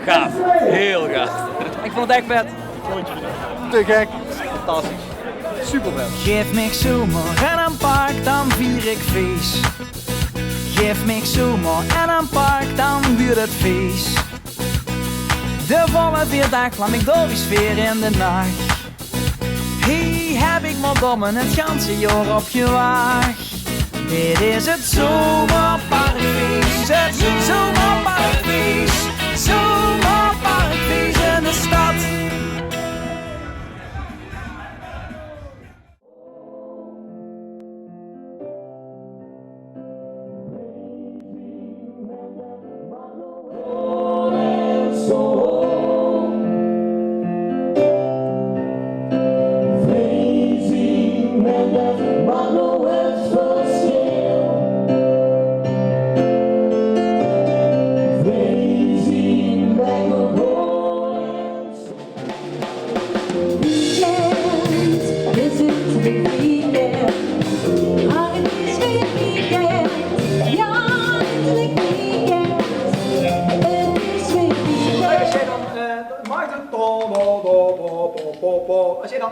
Gaaf. Heel gaaf. Ik vond het echt vet. Te gek. Fantastisch. Super vet. Geef me zomer en een park, dan vier ik feest. Geef me zomer en een park, dan duurt het feest. De volle 4 dagen vlam ik door die sfeer in de nacht. Hier heb ik maar dommen het ganse jaar op gewacht. Dit is het zomerparkfeest, het zomerparkfeest, zomerparkfeest in de stad. Als je dan...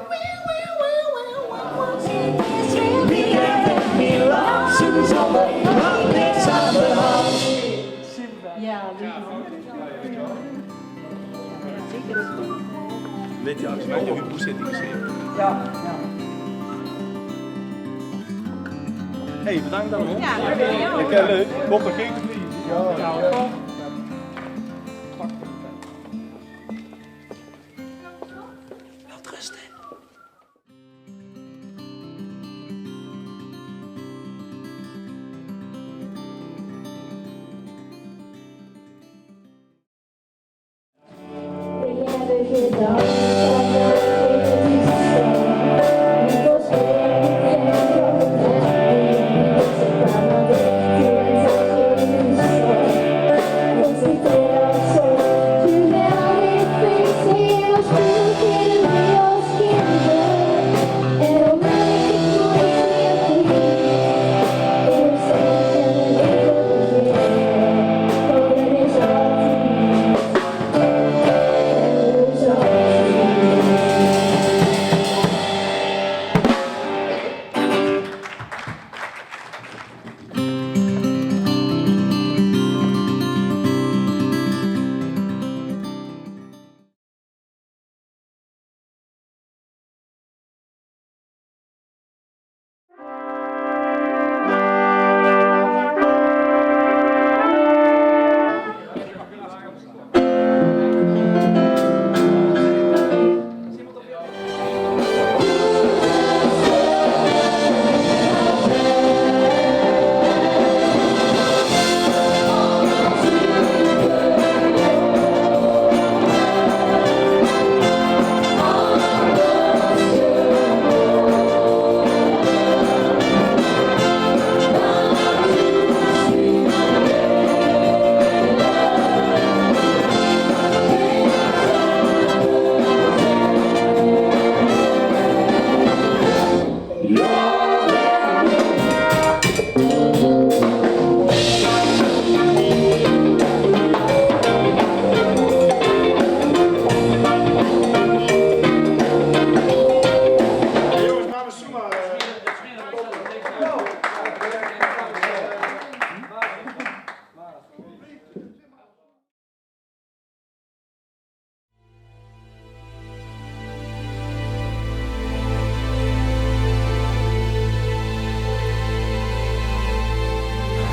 Ja, Weet je, als je je hoe zit die geschreven? Ja. Hey, bedankt dan. Ja, Lekker leuk. Bob, dat ging het niet. Ja.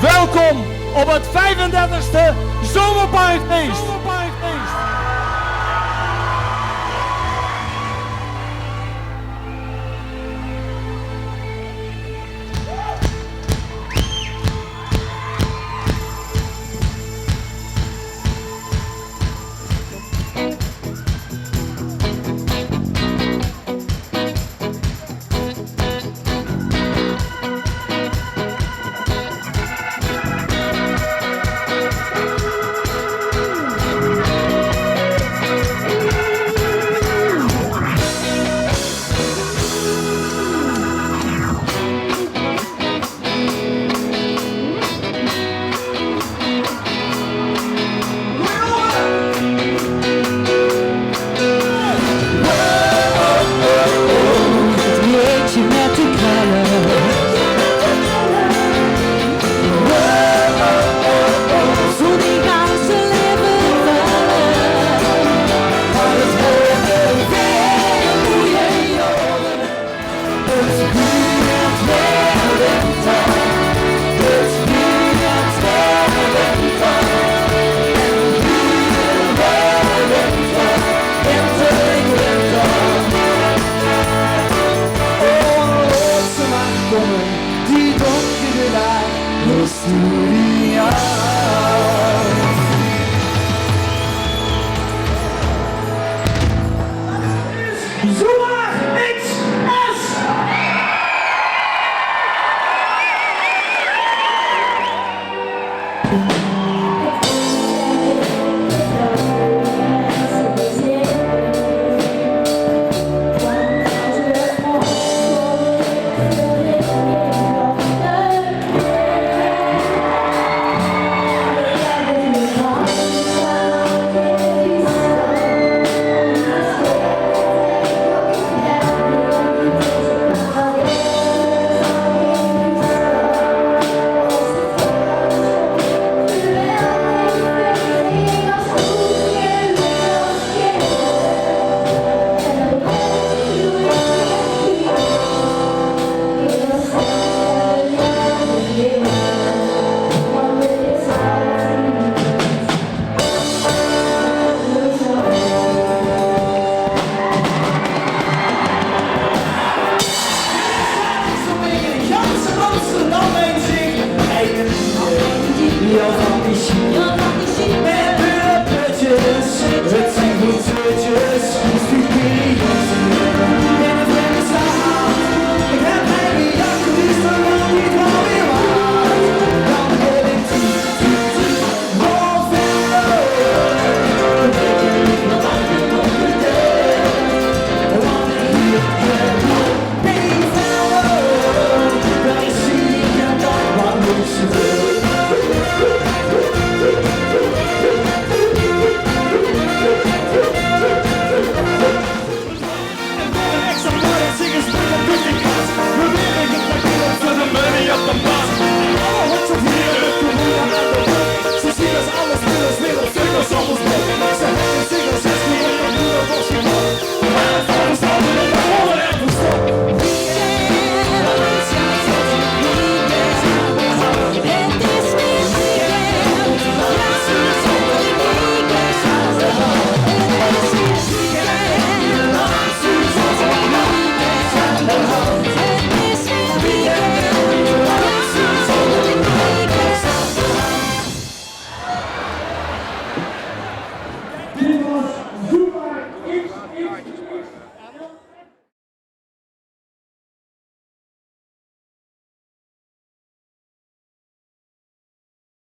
Welkom op het 35e Zomerparkfeest.